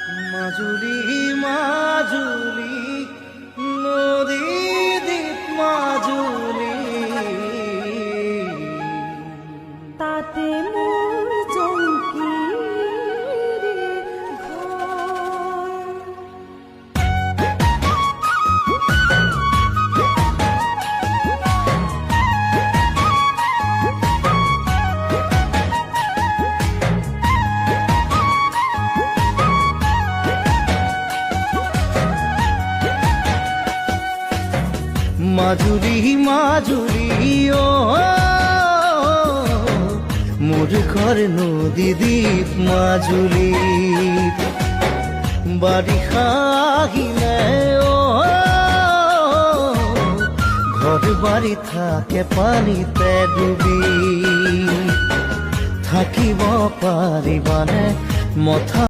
মাজুলী মাজুলী নদী দ্বীপ মাজুলী তাতে মোৰ জংকীৰ ঘৰ। মাজুলী মাজুলী মোৰ ঘৰ নদী দ্বীপ মাজুলী বাৰিষা আহিলে ঘৰ বাড়ি থাকে পানীতে ডুবি থাকিব পাৰিবানে মথা